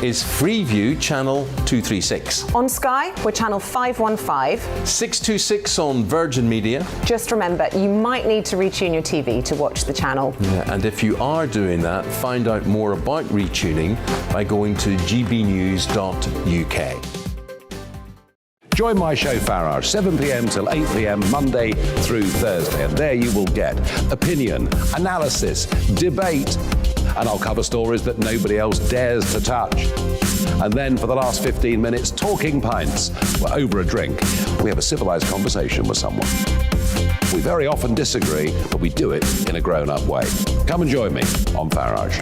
is Freeview channel 236. On Sky, we're channel 515. 626 on Virgin Media. Just remember, you might need to retune your TV to watch the channel. Yeah, and if you are doing that, find out more about retuning by going to gbnews.uk. Join my show Farage, 7 p.m. till 8 p.m. Monday through Thursday, and there you will get opinion, analysis, debate, and I'll cover stories that nobody else dares to touch. And then for the last 15 minutes, talking pints. We're over a drink. We have a civilized conversation with someone. We very often disagree, but we do it in a grown-up way. Come and join me on Farage.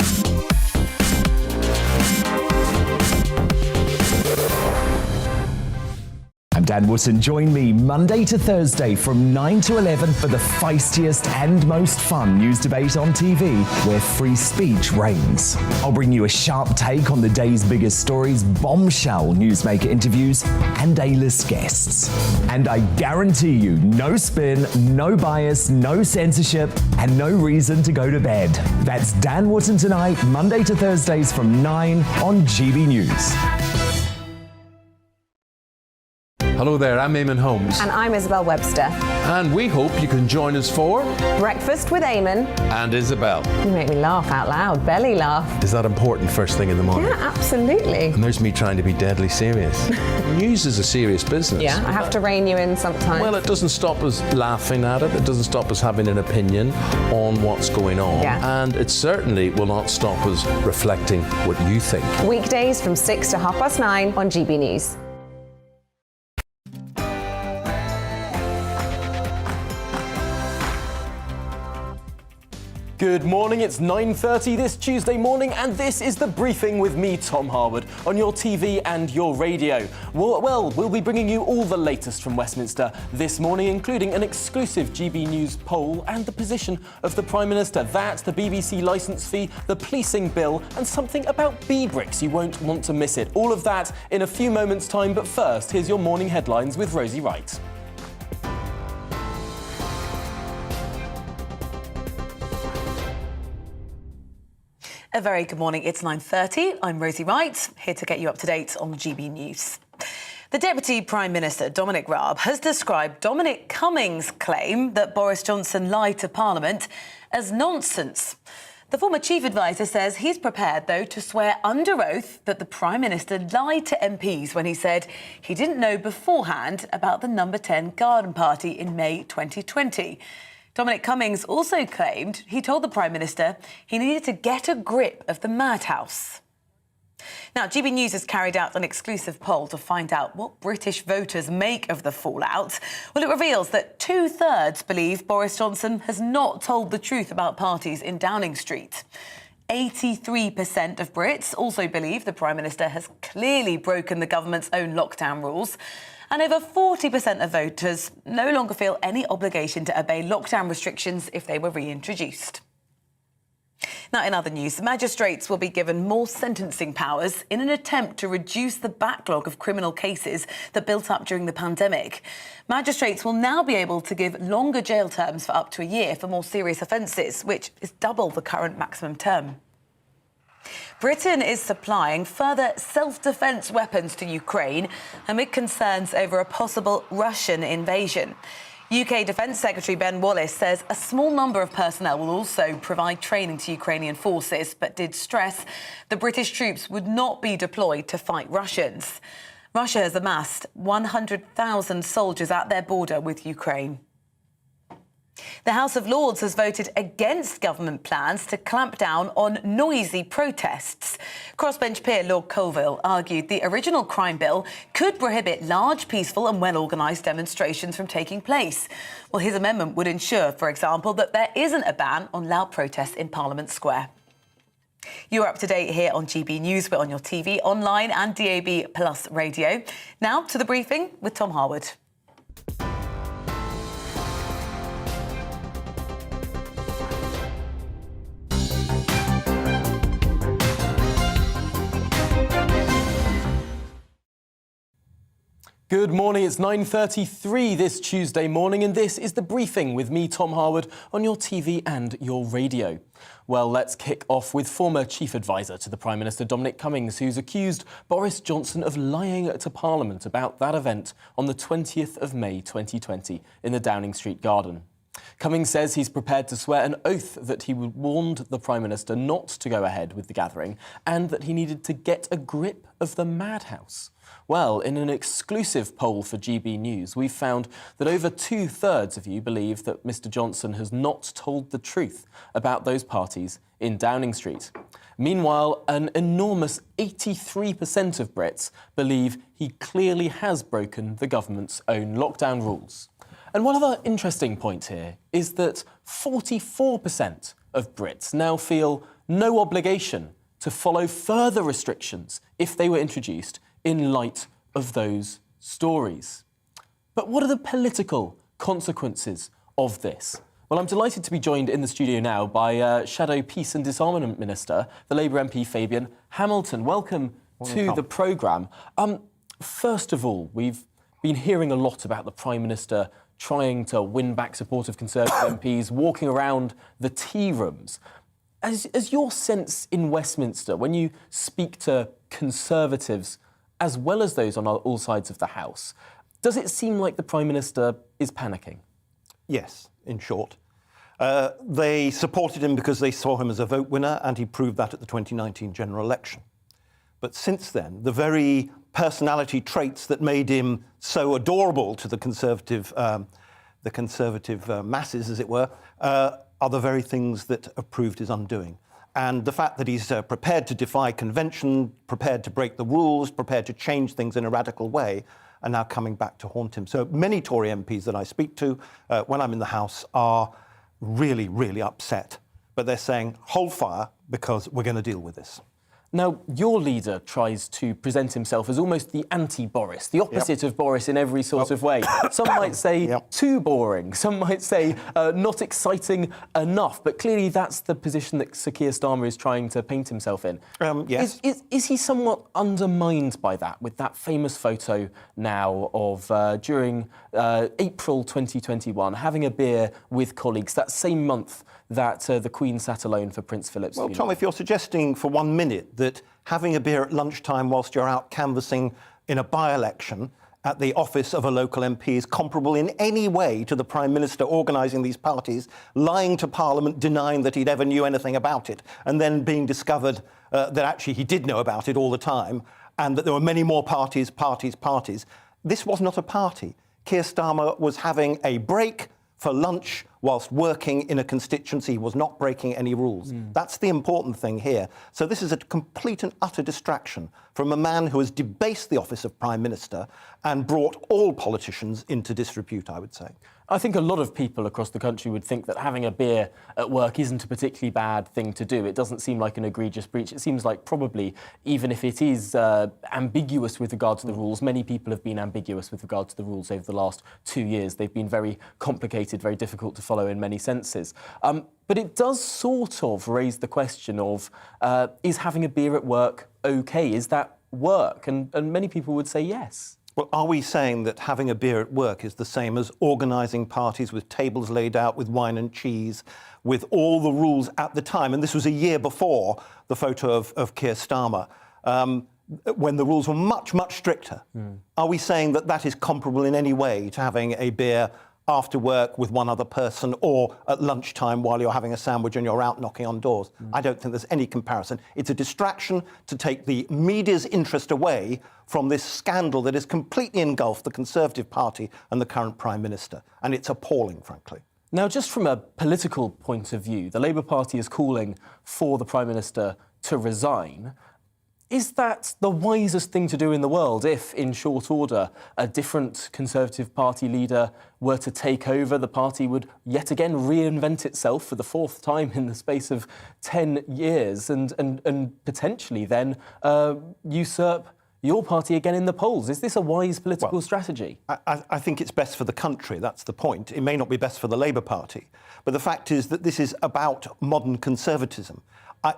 I'm Dan Wootton. Join me Monday to Thursday from 9 to 11 for the feistiest and most fun news debate on TV, where free speech reigns. I'll bring you a sharp take on the day's biggest stories, bombshell newsmaker interviews, and A-list guests. And I guarantee you, no spin, no bias, no censorship, and no reason to go to bed. That's Dan Wootton tonight, Monday to Thursdays from 9 on GB News. Hello there, I'm Eamon Holmes. And I'm Isabel Webster. And we hope you can join us for Breakfast with Eamon and Isabel. You make me laugh out loud, belly laugh. Is that important first thing in the morning? Yeah, absolutely. And there's me trying to be deadly serious. News is a serious business. Yeah, I have to rein you in sometimes. Well, it doesn't stop us laughing at it. It doesn't stop us having an opinion on what's going on. Yeah. And it certainly will not stop us reflecting what you think. Weekdays from 6 to 9:30 on GB News. Good morning, it's 9:30 this Tuesday morning, and this is The Briefing with me, Tom Harwood, on your TV and your radio. Well, we'll be bringing you all the latest from Westminster this morning, including an exclusive GB News poll and the position of the Prime Minister, that, the BBC licence fee, the policing bill, and something about bee bricks. You won't want to miss it. All of that in a few moments' time, but first, here's your morning headlines with Rosie Wright. A very good morning. It's 9:30. I'm Rosie Wright, here to get you up to date on GB News. The Deputy Prime Minister, Dominic Raab, has described Dominic Cummings' claim that Boris Johnson lied to Parliament as nonsense. The former chief advisor says he's prepared, though, to swear under oath that the Prime Minister lied to MPs when he said he didn't know beforehand about the Number 10 garden party in May 2020. Dominic Cummings also claimed he told the Prime Minister he needed to get a grip of the madhouse. Now, GB News has carried out an exclusive poll to find out what British voters make of the fallout. Well, it reveals that 2/3 believe Boris Johnson has not told the truth about parties in Downing Street. 83% of Brits also believe the Prime Minister has clearly broken the government's own lockdown rules. And over 40% of voters no longer feel any obligation to obey lockdown restrictions if they were reintroduced. Now, in other news, magistrates will be given more sentencing powers in an attempt to reduce the backlog of criminal cases that built up during the pandemic. Magistrates will now be able to give longer jail terms for up to a year for more serious offences, which is double the current maximum term. Britain is supplying further self-defence weapons to Ukraine amid concerns over a possible Russian invasion. UK Defence Secretary Ben Wallace says a small number of personnel will also provide training to Ukrainian forces, but did stress the British troops would not be deployed to fight Russians. Russia has amassed 100,000 soldiers at their border with Ukraine. The House of Lords has voted against government plans to clamp down on noisy protests. Crossbench peer Lord Colville argued the original crime bill could prohibit large, peaceful and well-organised demonstrations from taking place. Well, his amendment would ensure, for example, that there isn't a ban on loud protests in Parliament Square. You're up to date here on GB News. We're on your TV, online and DAB Plus radio. Now to the briefing with Tom Harwood. Good morning, it's 9:33 this Tuesday morning, and this is The Briefing with me, Tom Harwood, on your TV and your radio. Well, let's kick off with former Chief Advisor to the Prime Minister, Dominic Cummings, who's accused Boris Johnson of lying to Parliament about that event on the 20th of May 2020 in the Downing Street Garden. Cummings says he's prepared to swear an oath that he warned the Prime Minister not to go ahead with the gathering and that he needed to get a grip of the madhouse. Well, in an exclusive poll for GB News, we've found that over 2/3 of you believe that Mr Johnson has not told the truth about those parties in Downing Street. Meanwhile, an enormous 83% of Brits believe he clearly has broken the government's own lockdown rules. And one other interesting point here is that 44% of Brits now feel no obligation to follow further restrictions if they were introduced in light of those stories. But what are the political consequences of this? Well, I'm delighted to be joined in the studio now by Shadow Peace and Disarmament Minister, the Labour MP Fabian Hamilton. Welcome to the programme. First of all, we've been hearing a lot about the Prime Minister trying to win back support of Conservative MPs, walking around the tea rooms. As your sense in Westminster, when you speak to Conservatives as well as those on all sides of the House, does it seem like the Prime Minister is panicking? Yes, in short. They supported him because they saw him as a vote winner, and he proved that at the 2019 general election. But since then, the very personality traits that made him so adorable to the Conservative masses, as it were, are the very things that have proved his undoing. And the fact that he's prepared to defy convention, prepared to break the rules, prepared to change things in a radical way, are now coming back to haunt him. So many Tory MPs that I speak to when I'm in the House are really, really upset. But they're saying, hold fire, because we're going to deal with this. Now, your leader tries to present himself as almost the anti-Boris, the opposite of Boris in every sort of way. Some might say too boring, some might say not exciting enough, but clearly that's the position that Sir Keir Starmer is trying to paint himself in. Yes. Is he somewhat undermined by that, with that famous photo now of, during April 2021, having a beer with colleagues, that same month that the Queen sat alone for Prince Philip's funeral? Well, Tom, if you're suggesting for 1 minute that having a beer at lunchtime whilst you're out canvassing in a by-election at the office of a local MP is comparable in any way to the Prime Minister organising these parties, lying to Parliament, denying that he'd ever knew anything about it, and then being discovered that actually he did know about it all the time, and that there were many more parties. This was not a party. Keir Starmer was having a break for lunch whilst working in a constituency. He was not breaking any rules. That's the important thing here. So this is a complete and utter distraction from a man who has debased the office of Prime Minister and brought all politicians into disrepute, I would say. I think a lot of people across the country would think that having a beer at work isn't a particularly bad thing to do. It doesn't seem like an egregious breach. It seems like probably, even if it is ambiguous with regard to the rules, many people have been ambiguous with regard to the rules over the last 2 years. They've been very complicated, very difficult to follow in many senses. But it does sort of raise the question of, is having a beer at work OK? Is that work? And many people would say yes. Well, are we saying that having a beer at work is the same as organising parties with tables laid out with wine and cheese, with all the rules at the time? And this was a year before the photo of Keir Starmer, when the rules were much, much stricter. Are we saying that that is comparable in any way to having a beer after work with one other person, or at lunchtime while you're having a sandwich and you're out knocking on doors? I don't think there's any comparison. It's a distraction to take the media's interest away from this scandal that has completely engulfed the Conservative Party and the current Prime Minister. And it's appalling, frankly. Now, just from a political point of view, the Labour Party is calling for the Prime Minister to resign. Is that the wisest thing to do in the world if, in short order, a different Conservative Party leader were to take over? The party would yet again reinvent itself for the 4th time in the space of 10 years and potentially then usurp your party again in the polls. Is this a wise political strategy? I think it's best for the country, that's the point. It may not be best for the Labour Party, but the fact is that this is about modern conservatism.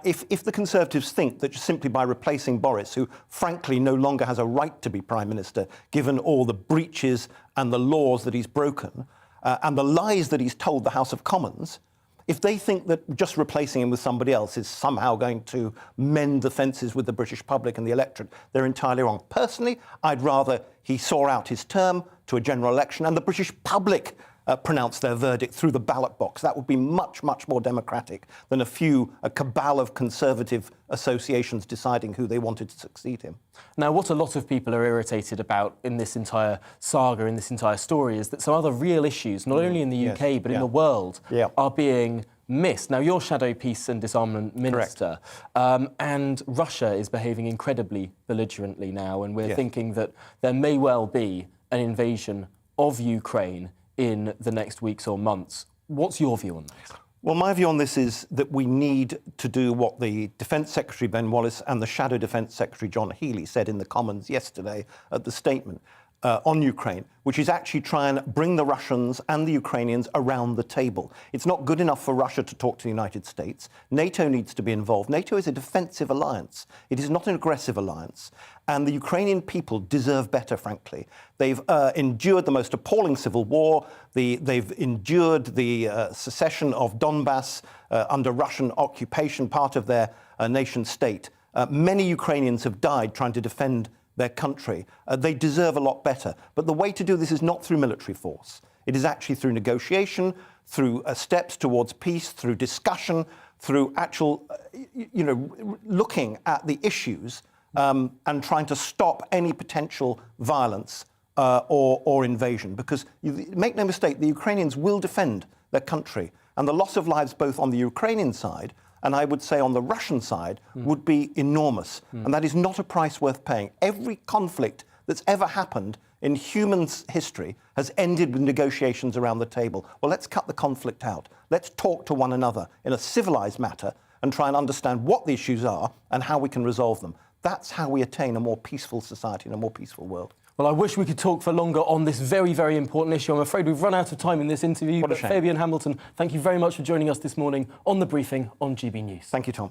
If the Conservatives think that just simply by replacing Boris, who frankly no longer has a right to be Prime Minister, given all the breaches and the laws that he's broken, and the lies that he's told the House of Commons, if they think that just replacing him with somebody else is somehow going to mend the fences with the British public and the electorate, they're entirely wrong. Personally, I'd rather he saw out his term to a general election and the British public pronounce their verdict through the ballot box. That would be much, much more democratic than a cabal of Conservative associations deciding who they wanted to succeed him. Now, what a lot of people are irritated about in this entire saga, in this entire story, is that some other real issues, not only in the UK, but in the world, are being missed. Now, you're Shadow Peace and Disarmament Minister, and Russia is behaving incredibly belligerently now, and we're thinking that there may well be an invasion of Ukraine in the next weeks or months. What's your view on that? Well, my view on this is that we need to do what the Defence Secretary Ben Wallace and the Shadow Defence Secretary John Healey said in the Commons yesterday at the statement on Ukraine, which is actually try and bring the Russians and the Ukrainians around the table. It's not good enough for Russia to talk to the United States. NATO needs to be involved. NATO is a defensive alliance. It is not an aggressive alliance. And the Ukrainian people deserve better, frankly. They've endured the most appalling civil war. They've endured the secession of Donbass under Russian occupation, part of their nation state. Many Ukrainians have died trying to defend their country. They deserve a lot better. But the way to do this is not through military force. It is actually through negotiation, through steps towards peace, through discussion, through actual, looking at the issues and trying to stop any potential violence or invasion. Because make no mistake, the Ukrainians will defend their country. And the loss of lives both on the Ukrainian side and I would say on the Russian side would be enormous. And that is not a price worth paying. Every conflict that's ever happened in human history has ended with negotiations around the table. Well, let's cut the conflict out. Let's talk to one another in a civilized manner and try and understand what the issues are and how we can resolve them. That's how we attain a more peaceful society and a more peaceful world. Well, I wish we could talk for longer on this very, very important issue. I'm afraid we've run out of time in this interview. What a but shame. Fabian Hamilton, thank you very much for joining us this morning on The Briefing on GB News. Thank you, Tom.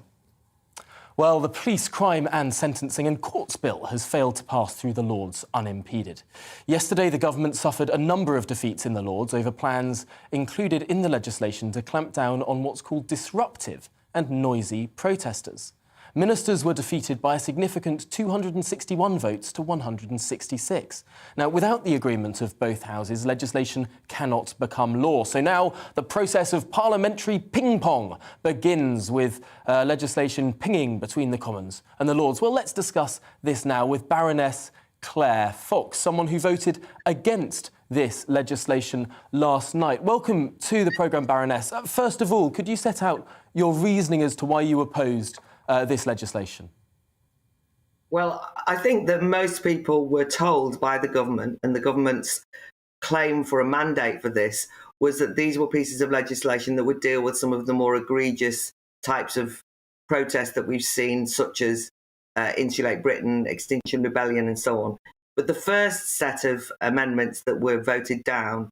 Well, the Police Crime and Sentencing and Courts Bill has failed to pass through the Lords unimpeded. Yesterday, the government suffered a number of defeats in the Lords over plans included in the legislation to clamp down on what's called disruptive and noisy protesters. Ministers were defeated by a significant 261 votes to 166. Now, without the agreement of both houses, legislation cannot become law. So now the process of parliamentary ping-pong begins with legislation pinging between the Commons and the Lords. Well, let's discuss this now with Baroness Claire Fox, someone who voted against this legislation last night. Welcome to the programme, Baroness. First of all, could you set out your reasoning as to why you opposed this legislation? Well, I think that most people were told by the government, and the government's claim for a mandate for this was that these were pieces of legislation that would deal with some of the more egregious types of protests that we've seen, such as Insulate Britain, Extinction Rebellion, and so on. But the first set of amendments that were voted down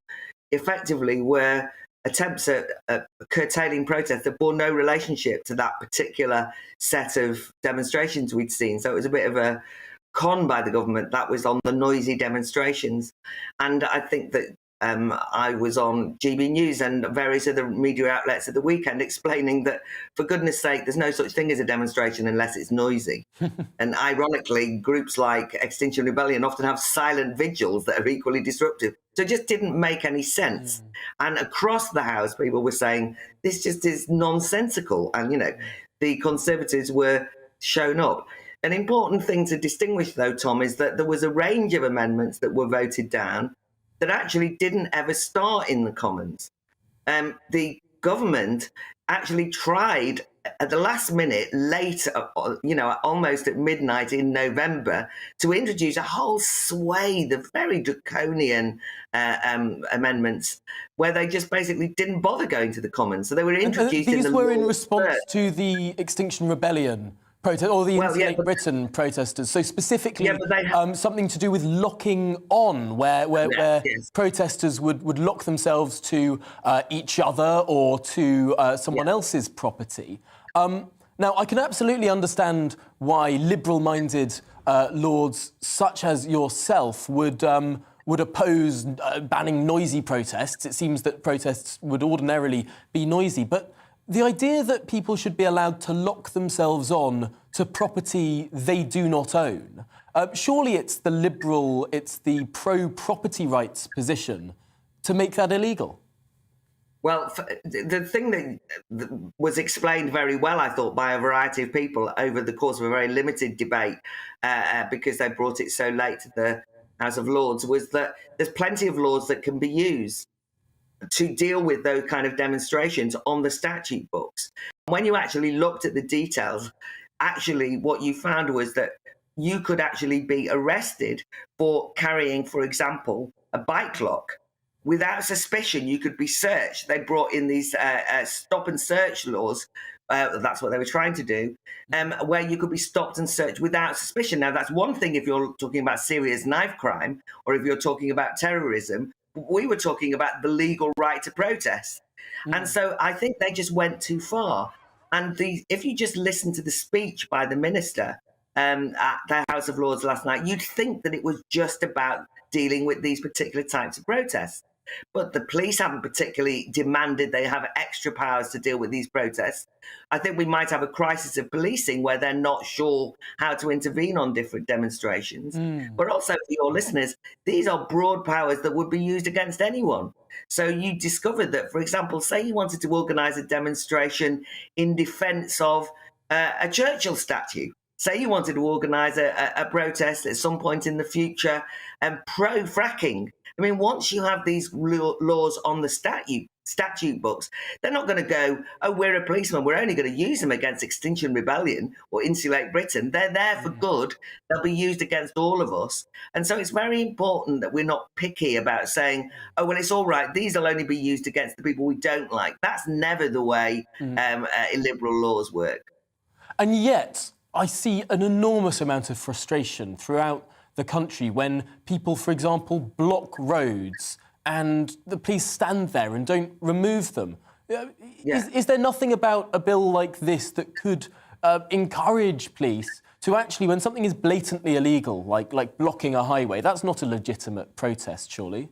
effectively were attempts at curtailing protests that bore no relationship to that particular set of demonstrations we'd seen. So it was a bit of a con by the government that was on the noisy demonstrations. And I think that I was on GB News and various other media outlets at the weekend explaining that, for goodness sake, there's no such thing as a demonstration unless it's noisy. And ironically, groups like Extinction Rebellion often have silent vigils that are equally disruptive. So it just didn't make any sense. And across the House, people were saying, this just is nonsensical. And, you know, the Conservatives were shown up. An important thing to distinguish, though, Tom, is that there was a range of amendments that were voted down that actually didn't ever start in the Commons. The government actually tried at the last minute, late, almost at midnight in November, to introduce a whole swathe of very draconian amendments where they just basically didn't bother going to the Commons. So they were introduced These were in response to the Extinction Rebellion protest, or the Insulate Britain protesters. So specifically, something to do with locking on, where protesters would lock themselves to each other or to someone else's property. Now, I can absolutely understand why liberal-minded lords such as yourself would oppose banning noisy protests. It seems that protests would ordinarily be noisy, but the idea that people should be allowed to lock themselves on to property they do not own, surely it's the pro-property rights position to make that illegal. Well, the thing that was explained very well, I thought, by a variety of people over the course of a very limited debate, because they brought it so late to the House of Lords, was that there's plenty of laws that can be used to deal with those kind of demonstrations on the statute books. When you actually looked at the details, actually what you found was that you could actually be arrested for carrying, for example, a bike lock. Without suspicion, you could be searched. They brought in these stop and search laws. That's what they were trying to do, where you could be stopped and searched without suspicion. Now, that's one thing if you're talking about serious knife crime or if you're talking about terrorism. We were talking about the legal right to protest. And so I think they just went too far. And if you just listen to the speech by the minister at the House of Lords last night, you'd think that it was just about dealing with these particular types of protests. But the police haven't particularly demanded they have extra powers to deal with these protests. I think we might have a crisis of policing where they're not sure how to intervene on different demonstrations. But also, for your listeners, these are broad powers that would be used against anyone. So you discovered that, for example, say you wanted to organise a demonstration in defence of a Churchill statue. Say you wanted to organise a protest at some point in the future pro-fracking. I mean, once you have these laws on the statute books, they're not going to go, oh, we're a policeman, we're only going to use them against Extinction Rebellion or Insulate Britain. They're there for good. They'll be used against all of us. And so it's very important that we're not picky about saying, oh, well, it's all right, these will only be used against the people we don't like. That's never the way illiberal laws work. And yet, I see an enormous amount of frustration throughout the country when people, for example, block roads and the police stand there and don't remove them. Is there nothing about a bill like this that could encourage police to actually, when something is blatantly illegal, like blocking a highway, that's not a legitimate protest, surely?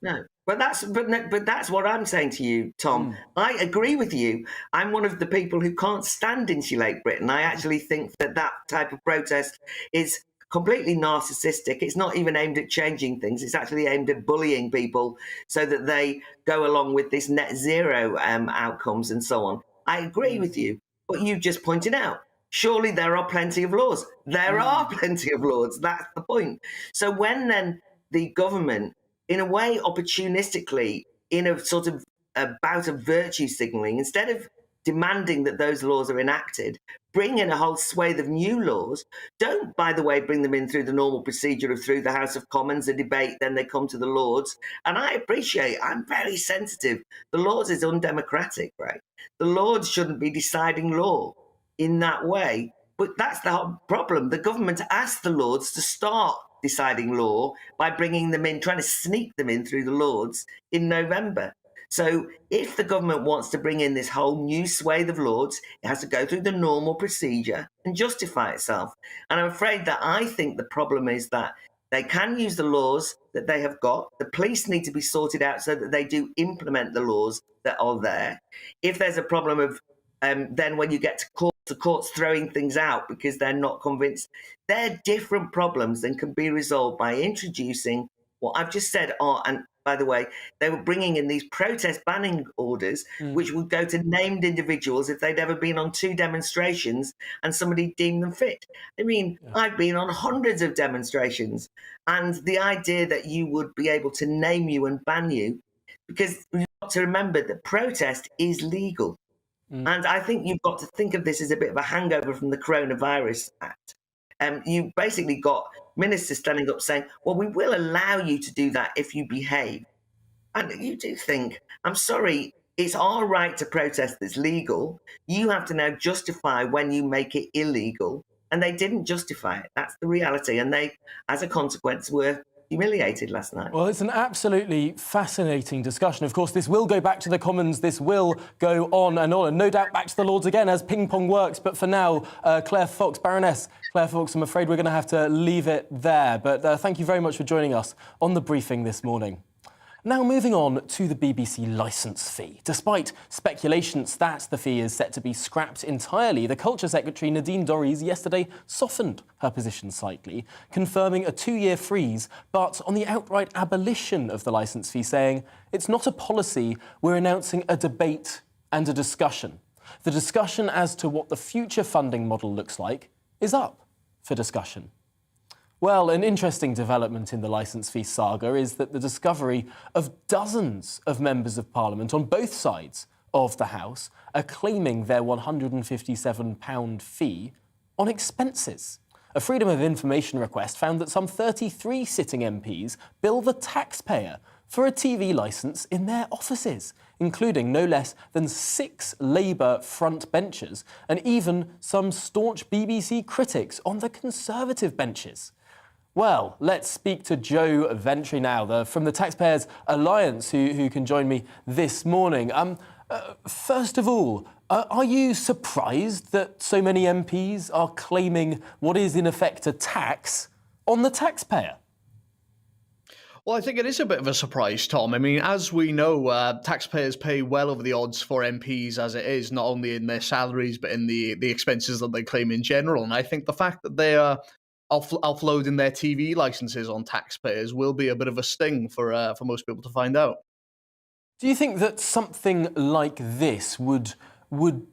No. But that's what I'm saying to you, Tom. I agree with you. I'm one of the people who can't stand Insulate Britain. I actually think that type of protest is completely narcissistic. It's not even aimed at changing things. It's actually aimed at bullying people so that they go along with this net zero outcomes and so on. I agree with you, but you just pointed out, surely there are plenty of laws. There are plenty of laws. That's the point. So when then the government, in a way, opportunistically, in a sort of a bout of virtue signalling, instead of demanding that those laws are enacted, bring in a whole swathe of new laws. Don't, by the way, bring them in through the normal procedure of through the House of Commons, a debate, then they come to the Lords. And I'm very sensitive. The Lords is undemocratic, right? The Lords shouldn't be deciding law in that way. But that's the whole problem. The government asked the Lords to start deciding law by bringing them in, trying to sneak them in through the Lords in November. So if the government wants to bring in this whole new swathe of laws, it has to go through the normal procedure and justify itself. And I'm afraid that I think the problem is that they can use the laws that they have got. The police need to be sorted out so that they do implement the laws that are there. If there's a problem of then when you get to court, the court's throwing things out because they're not convinced, they're different problems and can be resolved by introducing what I've just said are, and by the way, they were bringing in these protest banning orders, which would go to named individuals if they'd ever been on 2 demonstrations and somebody deemed them fit. I mean, I've been on hundreds of demonstrations, and the idea that you would be able to name you and ban you, because you've got to remember that protest is legal. And I think you've got to think of this as a bit of a hangover from the Coronavirus Act. You basically got ministers standing up saying, well, we will allow you to do that if you behave. And you do think, I'm sorry, it's our right to protest that's legal. You have to now justify when you make it illegal. And they didn't justify it. That's the reality. And they, as a consequence, were humiliated last night. Well, it's an absolutely fascinating discussion. Of course, this will go back to the Commons. This will go on, and no doubt back to the Lords again as ping-pong works. But for now, Baroness Claire Fox, I'm afraid we're going to have to leave it there. But thank you very much for joining us on the briefing this morning. Now moving on to the BBC licence fee. Despite speculations that the fee is set to be scrapped entirely, the Culture Secretary Nadine Dorries yesterday softened her position slightly, confirming a 2-year freeze, but on the outright abolition of the licence fee, saying it's not a policy, we're announcing a debate and a discussion. The discussion as to what the future funding model looks like is up for discussion. Well, an interesting development in the licence fee saga is that the discovery of dozens of members of Parliament on both sides of the House are claiming their £157 fee on expenses. A Freedom of Information request found that some 33 sitting MPs bill the taxpayer for a TV licence in their offices, including no less than 6 Labour frontbenchers and even some staunch BBC critics on the Conservative benches. Well, let's speak to Joe Ventry now, from the Taxpayers Alliance, who can join me this morning. First of all, are you surprised that so many MPs are claiming what is in effect a tax on the taxpayer? Well, I think it is a bit of a surprise, Tom. I mean, as we know, taxpayers pay well over the odds for MPs as it is, not only in their salaries, but in the expenses that they claim in general. And I think the fact that they are offloading their TV licenses on taxpayers will be a bit of a sting for most people to find out. Do you think that something like this would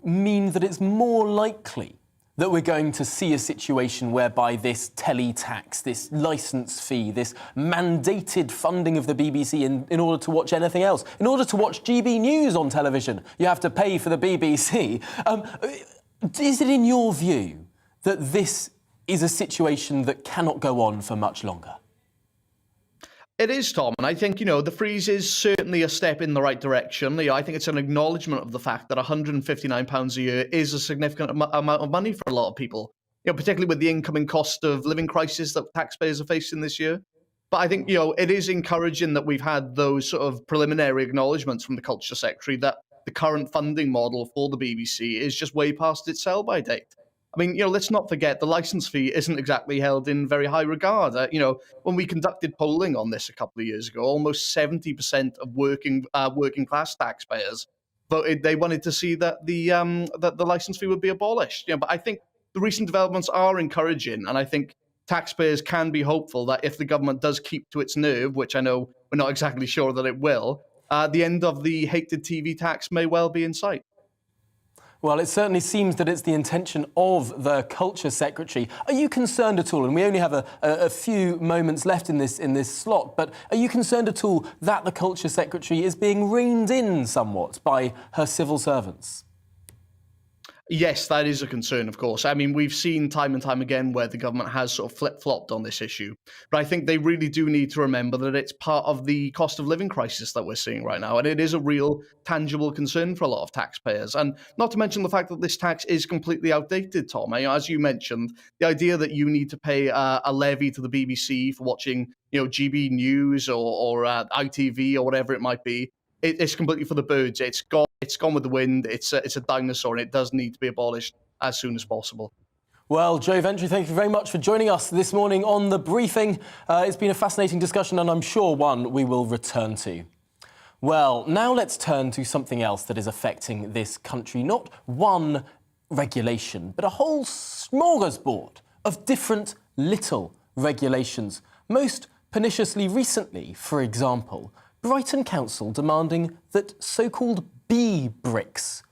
mean that it's more likely that we're going to see a situation whereby this teletax, this licence fee, this mandated funding of the BBC in order to watch anything else, in order to watch GB News on television, you have to pay for the BBC? Is it in your view that this is a situation that cannot go on for much longer? It is, Tom, and I think, the freeze is certainly a step in the right direction. I think it's an acknowledgement of the fact that £159 a year is a significant amount of money for a lot of people, particularly with the incoming cost of living crisis that taxpayers are facing this year. But I think, it is encouraging that we've had those sort of preliminary acknowledgements from the Culture Secretary that the current funding model for the BBC is just way past its sell-by date. I mean, let's not forget the licence fee isn't exactly held in very high regard. When we conducted polling on this a couple of years ago, almost 70% of working class taxpayers voted they wanted to see that the licence fee would be abolished. But I think the recent developments are encouraging, and I think taxpayers can be hopeful that if the government does keep to its nerve, which I know we're not exactly sure that it will, the end of the hated TV tax may well be in sight. Well, it certainly seems that it's the intention of the Culture Secretary. Are you concerned at all, and we only have a few moments left in this slot, but are you concerned at all that the Culture Secretary is being reined in somewhat by her civil servants? Yes, that is a concern, of course. I mean, we've seen time and time again where the government has sort of flip-flopped on this issue. But I think they really do need to remember that it's part of the cost of living crisis that we're seeing right now. And it is a real tangible concern for a lot of taxpayers. And not to mention the fact that this tax is completely outdated, Tom. As you mentioned, the idea that you need to pay a levy to the BBC for watching, GB News or ITV or whatever it might be, it's completely for the birds. It's gone with the wind. It's a dinosaur, and it does need to be abolished as soon as possible. Well, Joe Ventry, thank you very much for joining us this morning on The Briefing. It's been a fascinating discussion, and I'm sure one we will return to. Well, now let's turn to something else that is affecting this country. Not one regulation, but a whole smorgasbord of different little regulations. Most perniciously recently, for example, Brighton Council demanding that so-called bee bricks,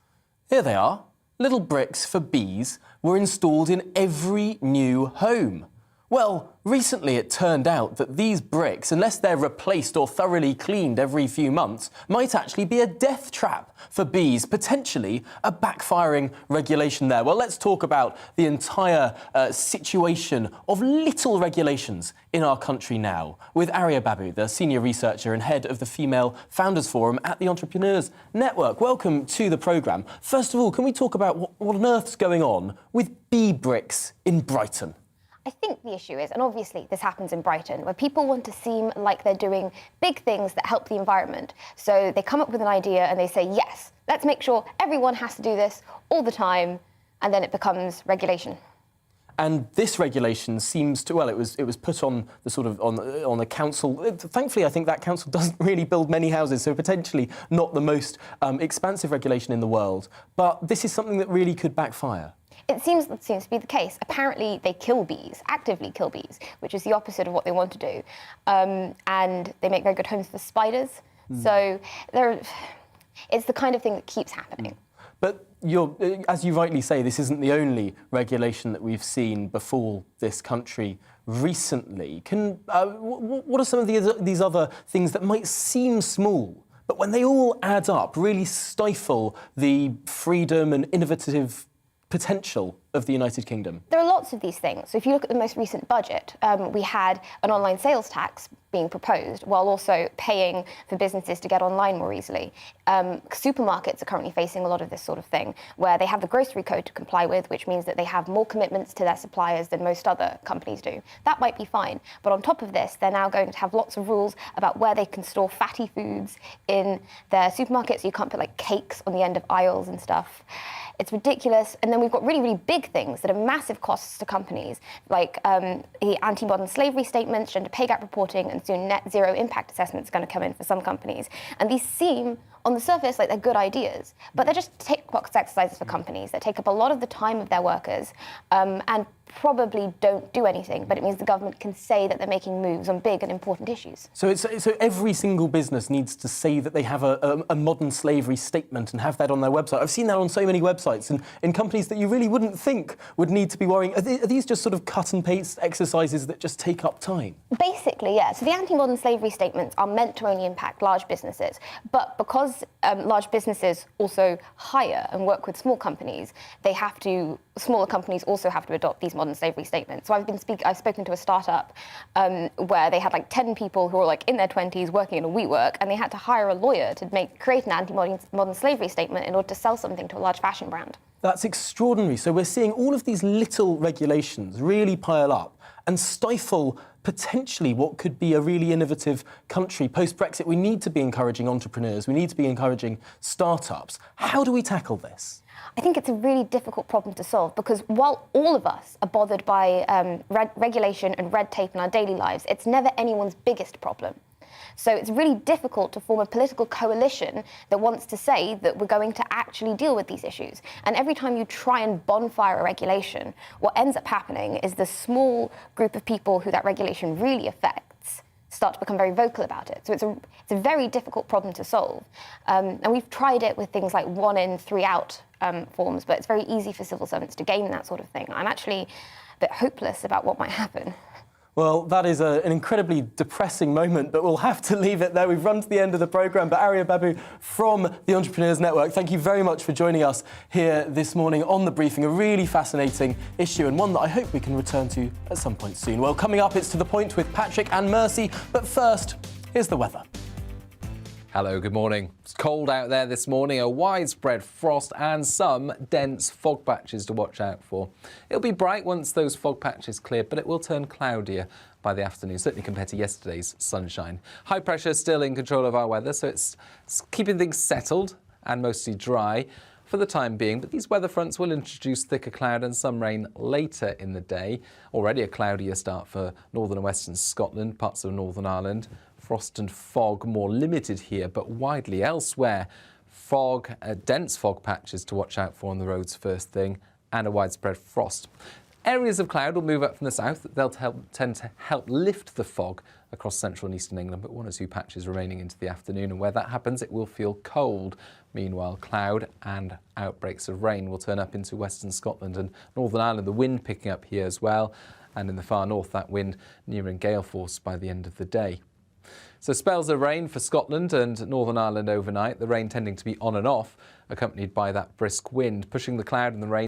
here they are, little bricks for bees, were installed in every new home. Well, recently it turned out that these bricks, unless they're replaced or thoroughly cleaned every few months, might actually be a death trap for bees, potentially a backfiring regulation there. Well, let's talk about the entire situation of little regulations in our country now with Arya Babu, the senior researcher and head of the Female Founders Forum at the Entrepreneurs Network. Welcome to the programme. First of all, can we talk about what on earth's going on with bee bricks in Brighton? I think the issue is, and obviously this happens in Brighton, where people want to seem like they're doing big things that help the environment. So they come up with an idea and they say, yes, let's make sure everyone has to do this all the time, and then it becomes regulation. And this regulation seems to, well, it was put on the sort of on a council. Thankfully, I think that council doesn't really build many houses, so potentially not the most expansive regulation in the world. But this is something that really could backfire. It seems to be the case. Apparently, they kill bees, actively kill bees, which is the opposite of what they want to do. And they make very good homes for spiders. So it's the kind of thing that keeps happening. But as you rightly say, this isn't the only regulation that we've seen befall this country recently. What are some of these other things that might seem small, but when they all add up, really stifle the freedom and innovative potential of the United Kingdom? There are lots of these things. So if you look at the most recent budget, we had an online sales tax being proposed while also paying for businesses to get online more easily. Supermarkets are currently facing a lot of this sort of thing, where they have the grocery code to comply with, which means that they have more commitments to their suppliers than most other companies do. That might be fine. But on top of this, they're now going to have lots of rules about where they can store fatty foods in their supermarkets. So you can't put like cakes on the end of aisles and stuff. It's ridiculous. And then we've got really, really big things that are massive costs to companies, like the anti-modern slavery statements, gender pay gap reporting, and soon net zero impact assessments are going to come in for some companies. And these seem, on the surface, like they're good ideas, but they're just tick box exercises for companies that take up a lot of the time of their workers and probably don't do anything, but it means the government can say that they're making moves on big and important issues. So every single business needs to say that they have a modern slavery statement and have that on their website. I've seen that on so many websites and in companies that you really wouldn't think would need to be worrying. Are these just sort of cut and paste exercises that just take up time? Basically, yeah. So the anti-modern slavery statements are meant to only impact large businesses, but because large businesses also hire and work with small companies, smaller companies also have to adopt these modern slavery statements. So I've spoken to a startup where they had like 10 people who were like in their 20s working in a WeWork, and they had to hire a lawyer to create an anti-modern slavery statement in order to sell something to a large fashion brand. That's extraordinary. So we're seeing all of these little regulations really pile up and stifle potentially what could be a really innovative country. Post-Brexit, we need to be encouraging entrepreneurs. We need to be encouraging startups. How do we tackle this? I think it's a really difficult problem to solve because while all of us are bothered by regulation and red tape in our daily lives, it's never anyone's biggest problem. So it's really difficult to form a political coalition that wants to say that we're going to actually deal with these issues. And every time you try and bonfire a regulation, what ends up happening is the small group of people who that regulation really affects start to become very vocal about it. So it's a very difficult problem to solve. And we've tried it with things like 1 in, 3 out forms, but it's very easy for civil servants to game that sort of thing. I'm actually a bit hopeless about what might happen. Well, that is an incredibly depressing moment, but we'll have to leave it there. We've run to the end of the programme. But Arya Babu from the Entrepreneurs Network, thank you very much for joining us here this morning on The Briefing. A really fascinating issue and one that I hope we can return to at some point soon. Well, coming up, it's To The Point with Patrick and Mercy. But first, here's the weather. Hello, good morning. It's cold out there this morning, a widespread frost and some dense fog patches to watch out for. It'll be bright once those fog patches clear, but it will turn cloudier by the afternoon, certainly compared to yesterday's sunshine. High pressure still in control of our weather, so it's keeping things settled and mostly dry for the time being, but these weather fronts will introduce thicker cloud and some rain later in the day. Already a cloudier start for northern and western Scotland, parts of Northern Ireland. Frost and fog more limited here, but widely elsewhere. Fog, dense fog patches to watch out for on the roads first thing, and a widespread frost. Areas of cloud will move up from the south. They'll tend to help lift the fog across central and eastern England, but 1 or 2 patches remaining into the afternoon. And where that happens, it will feel cold. Meanwhile, cloud and outbreaks of rain will turn up into western Scotland and Northern Ireland. The wind picking up here as well. And in the far north, that wind nearing gale force by the end of the day. So spells of rain for Scotland and Northern Ireland overnight, the rain tending to be on and off, accompanied by that brisk wind, pushing the cloud and the rain